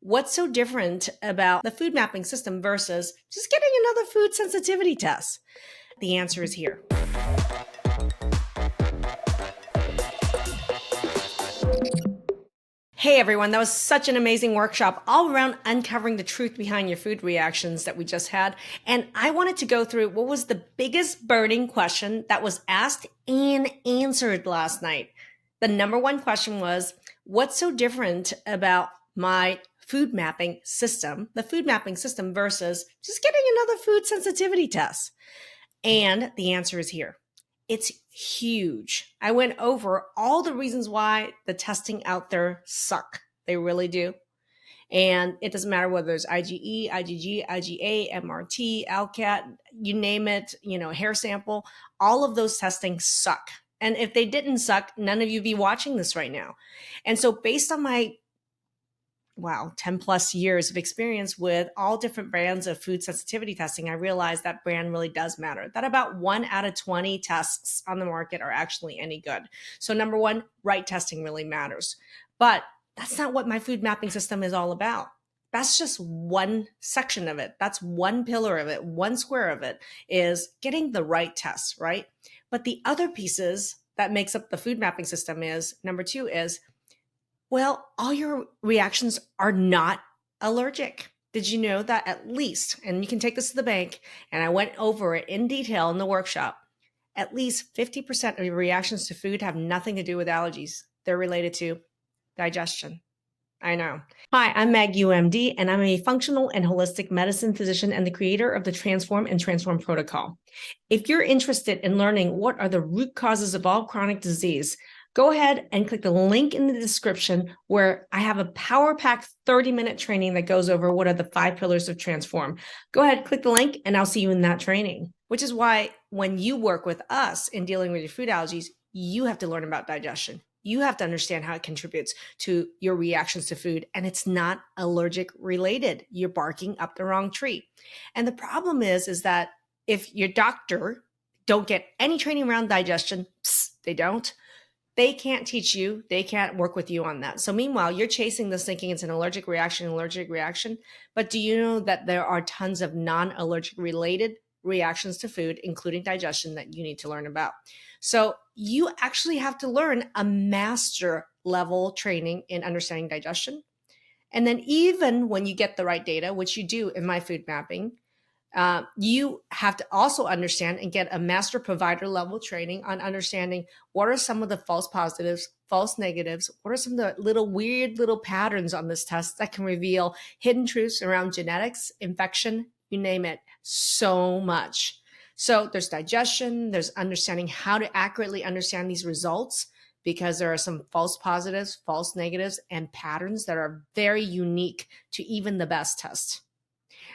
What's so different about the food mapping system versus just getting another food sensitivity test? The answer is here. Hey everyone, that was such an amazing workshop all around uncovering the truth behind your food reactions that we just had. And I wanted to go through what was the biggest burning question that was asked and answered last night. The number one question was, what's so different about my food mapping system, the food mapping system versus just getting another food sensitivity test? And the answer is here. It's huge. I went over all the reasons why the testing out there suck. They really do. And it doesn't matter whether it's IgE, IgG, IgA, MRT, ALCAT, you name it, hair sample, all of those testing suck. And if they didn't suck, none of you be watching this right now. And so based on my 10 plus years of experience with all different brands of food sensitivity testing, I realized that brand really does matter, that about 1 out of 20 tests on the market are actually any good. So number one, right testing really matters. But that's not what my food mapping system is all about. That's just one section of it. That's one pillar of it. One square of it is getting the right tests, right? But the other pieces that makes up the food mapping system is, number two is, well, all your reactions are not allergic. Did you know that at least, and you can take this to the bank, and I went over it in detail in the workshop, at least 50% of your reactions to food have nothing to do with allergies. They're related to digestion. I know. Hi, I'm Maggie Yu, MD, and I'm a functional and holistic medicine physician and the creator of the Transform and Transform protocol. If you're interested in learning what are the root causes of all chronic disease, go ahead and click the link in the description where I have a power-packed 30-minute training that goes over what are the 5 pillars of Transform. Go ahead, click the link, and I'll see you in that training. Which is why when you work with us in dealing with your food allergies, you have to learn about digestion. You have to understand how it contributes to your reactions to food, and it's not allergic related. You're barking up the wrong tree. And the problem is that if your doctor don't get any training around digestion, they don't, they can't teach you, they can't work with you on that. So meanwhile, you're chasing this thinking it's an allergic reaction. But do you know that there are tons of non-allergic related reactions to food, including digestion, that you need to learn about? So you actually have to learn a master level training in understanding digestion. And then even when you get the right data, which you do in my food mapping, you have to also understand and get a master provider level training on understanding what are some of the false positives, false negatives, what are some of the weird little patterns on this test that can reveal hidden truths around genetics, infection, you name it, so much. So there's digestion, there's understanding how to accurately understand these results, because there are some false positives, false negatives, and patterns that are very unique to even the best test.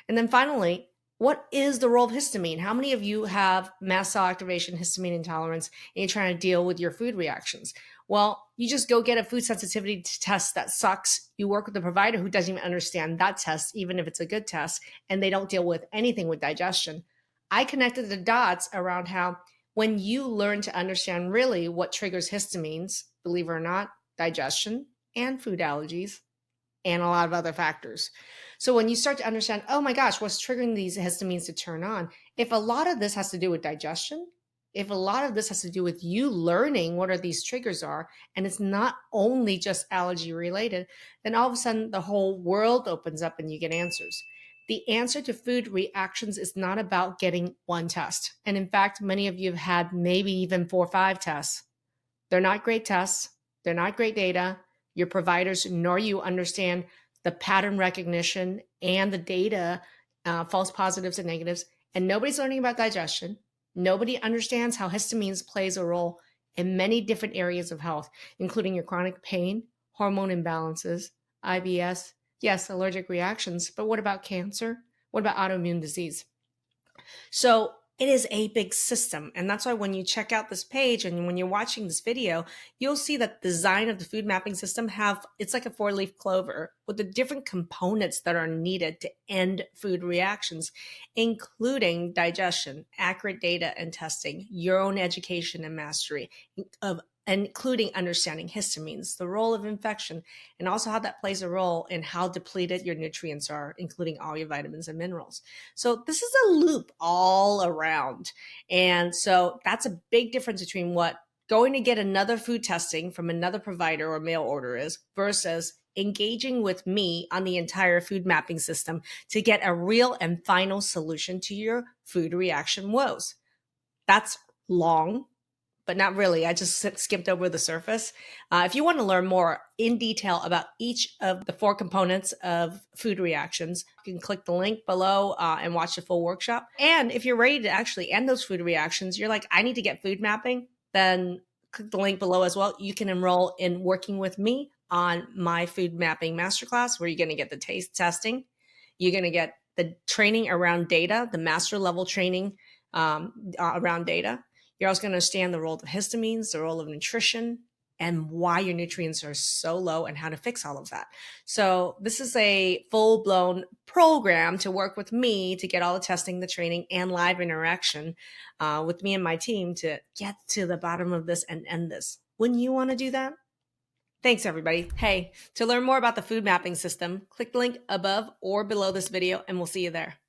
And then finally, what is the role of histamine? How many of you have mast cell activation, histamine intolerance, and you're trying to deal with your food reactions? Well, you just go get a food sensitivity test that sucks. You work with a provider who doesn't even understand that test, even if it's a good test, and they don't deal with anything with digestion. I connected the dots around how when you learn to understand really what triggers histamines, believe it or not, digestion and food allergies, and a lot of other factors. So when you start to understand, oh my gosh, what's triggering these histamines to turn on? If a lot of this has to do with digestion, if a lot of this has to do with you learning what are these triggers are, and it's not only just allergy related, then all of a sudden the whole world opens up and you get answers. The answer to food reactions is not about getting one test. And in fact, many of you have had maybe even 4 or 5 tests. They're not great tests. They're not great data. Your providers nor you understand the pattern recognition and the data, false positives and negatives. And nobody's learning about digestion. Nobody understands how histamines plays a role in many different areas of health, including your chronic pain, hormone imbalances, IBS, yes, allergic reactions, but what about cancer? What about autoimmune disease? So it is a big system. And that's why when you check out this page and when you're watching this video, you'll see that the design of the food mapping system it's like a 4-leaf clover with the different components that are needed to end food reactions, including digestion, accurate data and testing, your own education and mastery of including understanding histamines, the role of infection, and also how that plays a role in how depleted your nutrients are, including all your vitamins and minerals. So this is a loop all around. And so that's a big difference between what going to get another food testing from another provider or mail order is versus engaging with me on the entire food mapping system to get a real and final solution to your food reaction woes. That's long, but not really. I just skipped over the surface. If you want to learn more in detail about each of the 4 components of food reactions, you can click the link below and watch the full workshop. And if you're ready to actually end those food reactions, you're like, I need to get food mapping, then click the link below as well. You can enroll in working with me on my food mapping masterclass, where you're going to get the taste testing. You're going to get the training around data, the master level training around data. You're also going to understand the role of histamines, the role of nutrition, and why your nutrients are so low and how to fix all of that. So this is a full-blown program to work with me to get all the testing, the training, and live interaction with me and my team to get to the bottom of this and end this. Wouldn't you want to do that? Thanks, everybody. Hey, to learn more about the food mapping system, click the link above or below this video, and we'll see you there.